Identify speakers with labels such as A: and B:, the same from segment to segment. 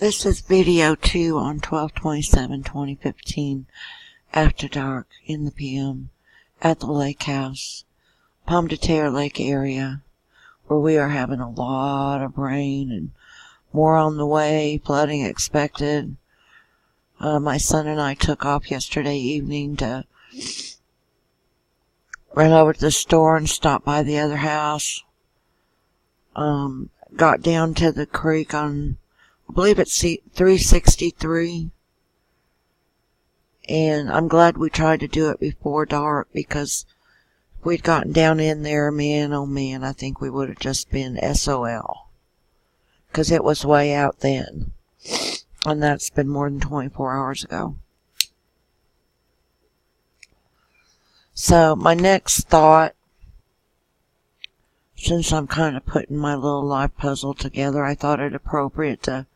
A: This is video 2 on 12/27/2015, after dark in the PM, at the lake house, Pomme de Terre Lake area, where we are having a lot of rain and more on the way, flooding expected. My son and I took off yesterday evening to run over to the store and stop by the other house. Got down to the creek on, I believe it's 363, and I'm glad we tried to do it before dark, because if we'd gotten down in there, man, oh man, I think we would have just been SOL, because it was way out then, and that's been more than 24 hours ago. So my next thought, since I'm kind of putting my little life puzzle together, I thought it appropriate to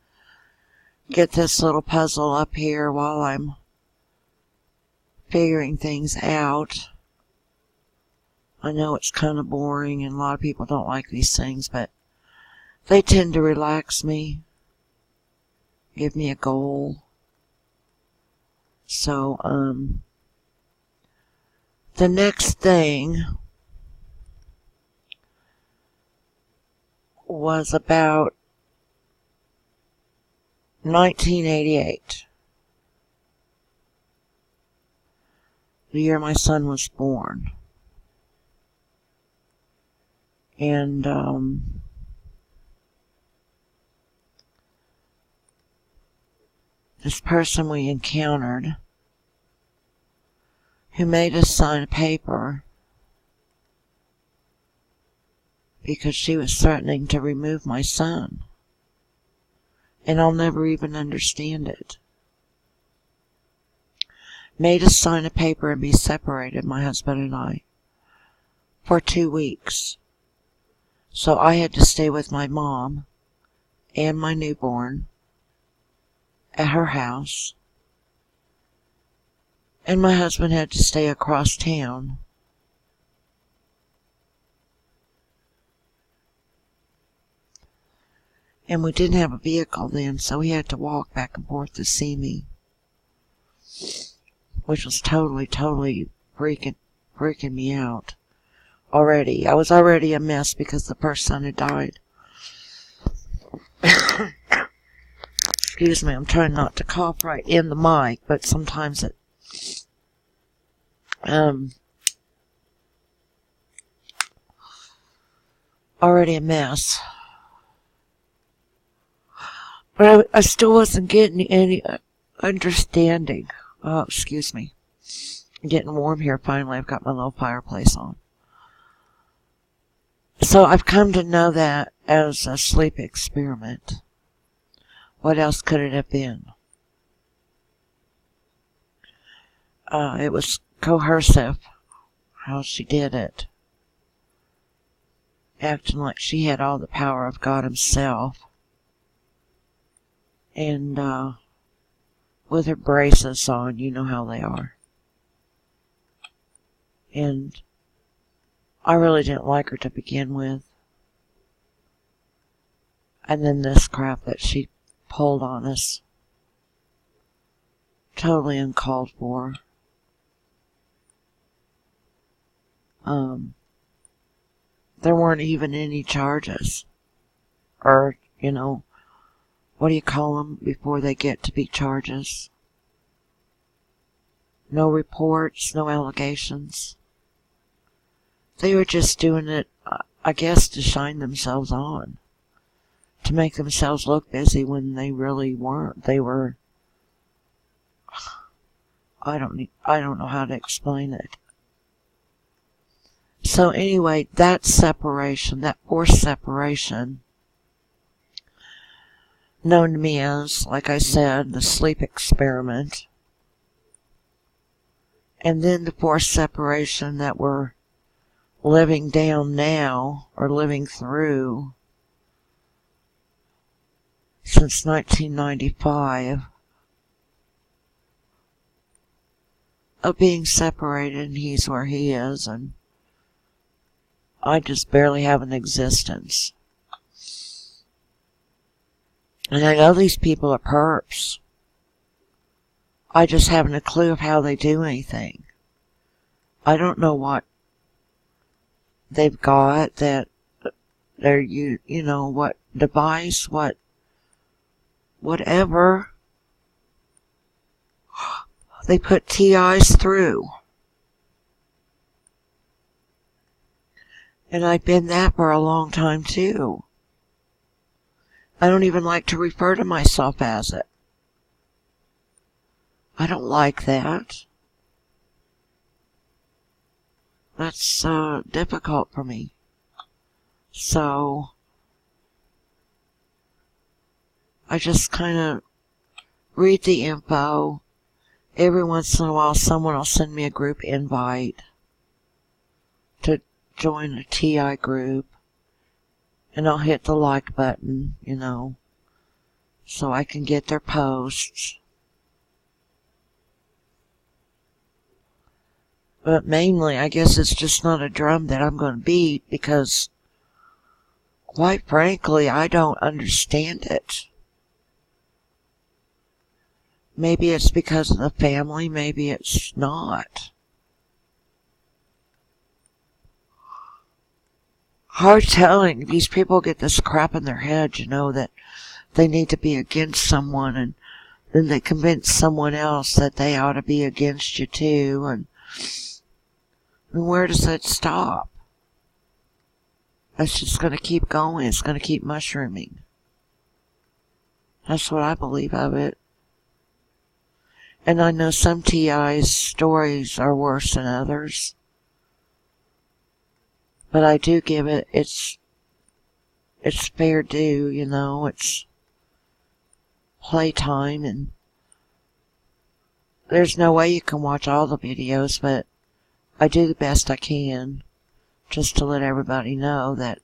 A: get this little puzzle up here while I'm figuring things out. I know it's kind of boring and a lot of people don't like these things, but they tend to relax me, give me a goal. So, the next thing was about 1988, the year my son was born. And this person we encountered, who made us sign a paper because she was threatening to remove my son, and I'll never even understand it. Made us sign a paper and be separated, my husband and I, for 2 weeks. So I had to stay with my mom and my newborn at her house, and my husband had to stay across town. And we didn't have a vehicle then, so he had to walk back and forth to see me, which was totally freaking me out already. I was already a mess because the first son had died. Excuse me, I'm trying not to cough right in the mic, but sometimes it already a mess. But I still wasn't getting any understanding. Oh, excuse me. I'm getting warm here finally. I've got my little fireplace on. So I've come to know that as a sleep experiment. What else could it have been? It was coercive, how she did it. Acting like she had all the power of God himself. And with her braces on, you know how they are. And I really didn't like her to begin with. And then this crap that she pulled on us. Totally uncalled for. There weren't even any charges. Or, you know, what do you call them before they get to be charges? No reports, no allegations. They were just doing it, I guess, to shine themselves on. To make themselves look busy when they really weren't. They were, I don't know how to explain it. So anyway, that separation, that forced separation, known to me as, like I said, the sleep experiment, and then the forced separation that we're living down now, or living through, since 1995, of being separated, and he's where he is, and I just barely have an existence. And I know these people are perps. I just haven't a clue of how they do anything. I don't know what they've got that they're, what device, whatever they put TIs through. And I've been that for a long time too. I don't even like to refer to myself as it. I don't like that. That's difficult for me. So I just kind of read the info. Every once in a while someone will send me a group invite to join a TI group. And I'll hit the like button, so I can get their posts. But mainly, I guess it's just not a drum that I'm going to beat because, quite frankly, I don't understand it. Maybe it's because of the family, maybe it's not. Hard telling. These people get this crap in their head, that they need to be against someone, and then they convince someone else that they ought to be against you too, and where does that stop? That's just going to keep going. It's going to keep mushrooming. That's what I believe of it. And I know some TI's stories are worse than others. But I do give it its fair due, it's playtime, and there's no way you can watch all the videos, but I do the best I can just to let everybody know that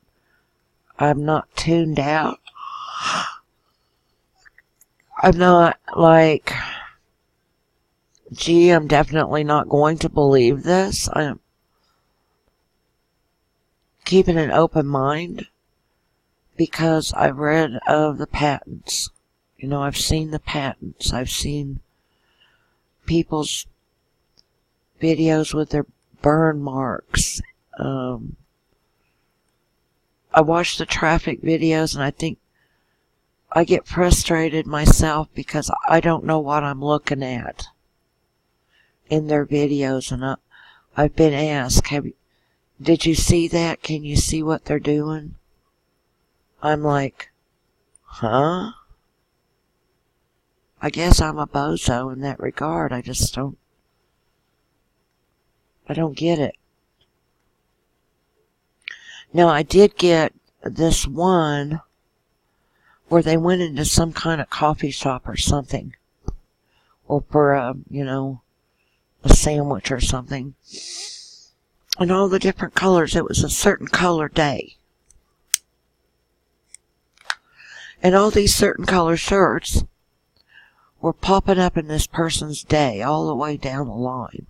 A: I'm not tuned out. I'm not like, gee, I'm definitely not going to believe this. I'm keeping an open mind because I've read of the patents. I've seen the patents. I've seen people's videos with their burn marks. I watch the traffic videos and I think I get frustrated myself because I don't know what I'm looking at in their videos. And I've been asked, did you see that? Can you see what they're doing? I'm like, huh? I guess I'm a bozo in that regard. I don't get it. Now, I did get this one where they went into some kind of coffee shop or something. Or for a sandwich or something. And all the different colors. It was a certain color day. And all these certain color shirts were popping up in this person's day all the way down the line.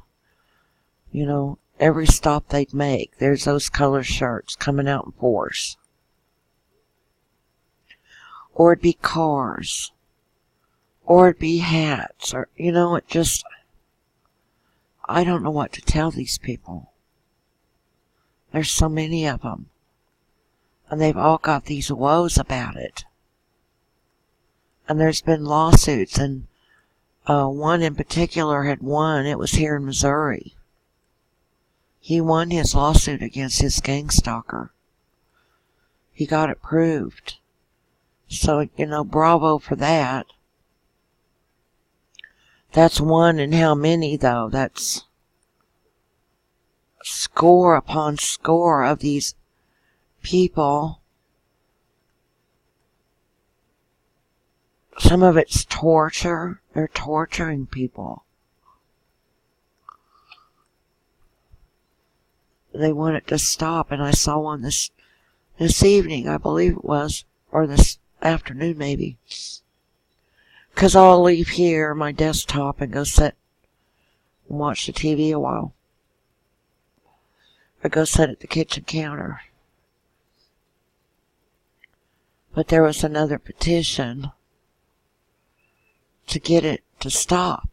A: Every stop they'd make, there's those color shirts coming out in force. Or it'd be cars. Or it'd be hats. Or, I don't know what to tell these people. There's so many of them. And they've all got these woes about it. And there's been lawsuits, and one in particular had won. It was here in Missouri. He won his lawsuit against his gang stalker. He got it proved. So, bravo for that. That's one in how many, though? That's score upon score of these people. Some of it's torture. They're torturing people. They want it to stop, and I saw one this evening, I believe it was, or this afternoon maybe. Because I'll leave here my desktop and go sit and watch the TV a while. Or go sit at the kitchen counter. But there was another petition to get it to stop.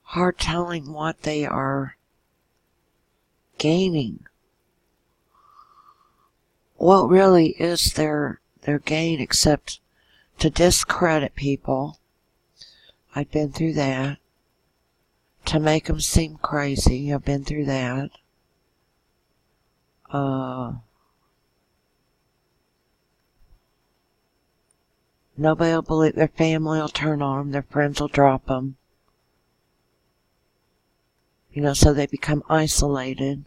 A: Hard telling what they are gaining. What really is their gain except to discredit people? I've been through that. To make them seem crazy. I've been through that. Nobody will believe. Their family will turn on them. Their friends will drop them. So they become isolated.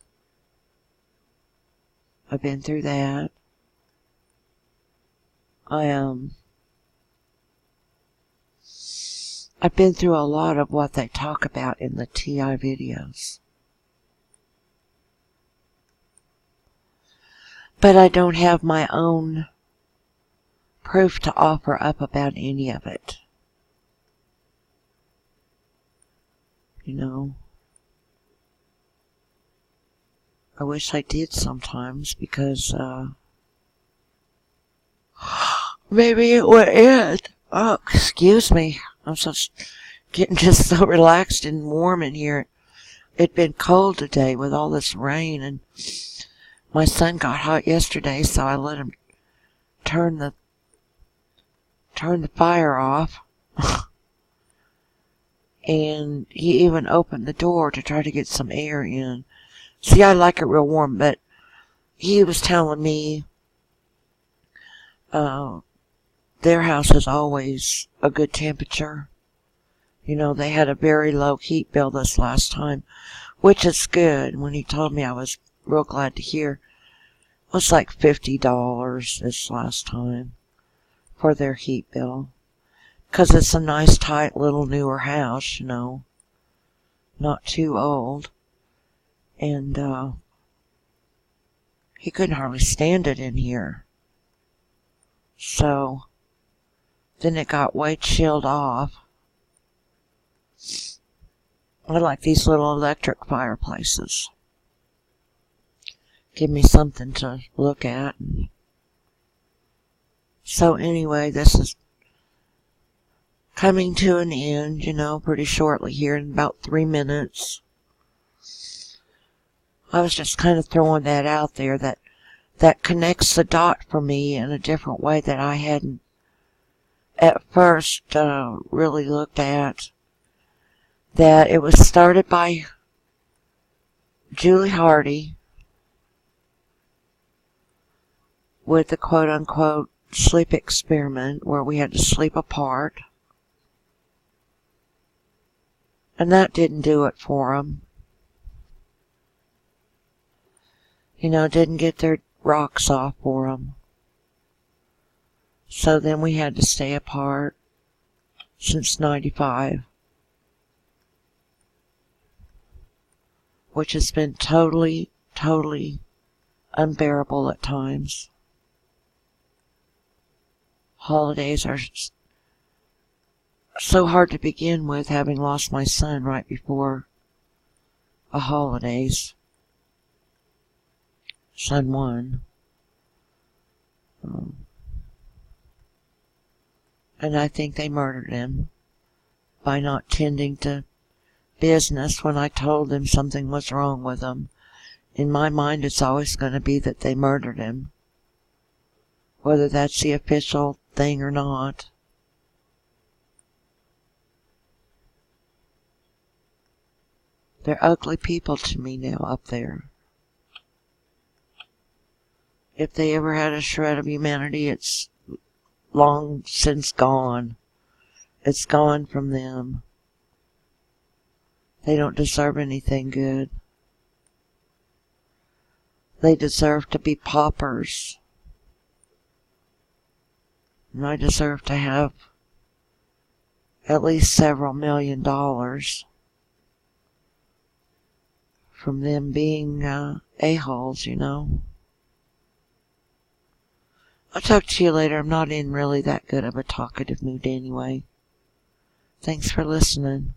A: I've been through that. I've been through a lot of what they talk about in the TI videos. But I don't have my own proof to offer up about any of it. I wish I did sometimes because maybe it would end. Oh, excuse me. I'm getting just so relaxed and warm in here. It'd been cold today with all this rain, and my son got hot yesterday, so I let him turn the fire off. And he even opened the door to try to get some air in. See, I like it real warm, but he was telling me their house is always a good temperature. They had a very low heat bill this last time, which is good. When he told me, I was real glad to hear. It was like $50 this last time for their heat bill. Because it's a nice, tight, little newer house, not too old. And he couldn't hardly stand it in here. So then it got way chilled off. I like these little electric fireplaces. Give me something to look at. So anyway, this is coming to an end, pretty shortly here in about 3 minutes. I was just kind of throwing that out there that connects the dot for me in a different way that I hadn't at first really looked at. That it was started by Julie Hardy with the quote-unquote sleep experiment where we had to sleep apart. And that didn't do it for them. Didn't get their rocks off for them. So then we had to stay apart since 95. Which has been totally, totally unbearable at times. Holidays are so hard to begin with, having lost my son right before the holidays. Son 1. And I think they murdered him by not tending to business when I told them something was wrong with him. In my mind, it's always going to be that they murdered him, whether that's the official thing or not. They're ugly people to me now up there. If they ever had a shred of humanity, it's long since gone. It's gone from them. They don't deserve anything good. They deserve to be paupers. And I deserve to have at least several $1 million from them being a-holes, I'll talk to you later. I'm not in really that good of a talkative mood anyway. Thanks for listening.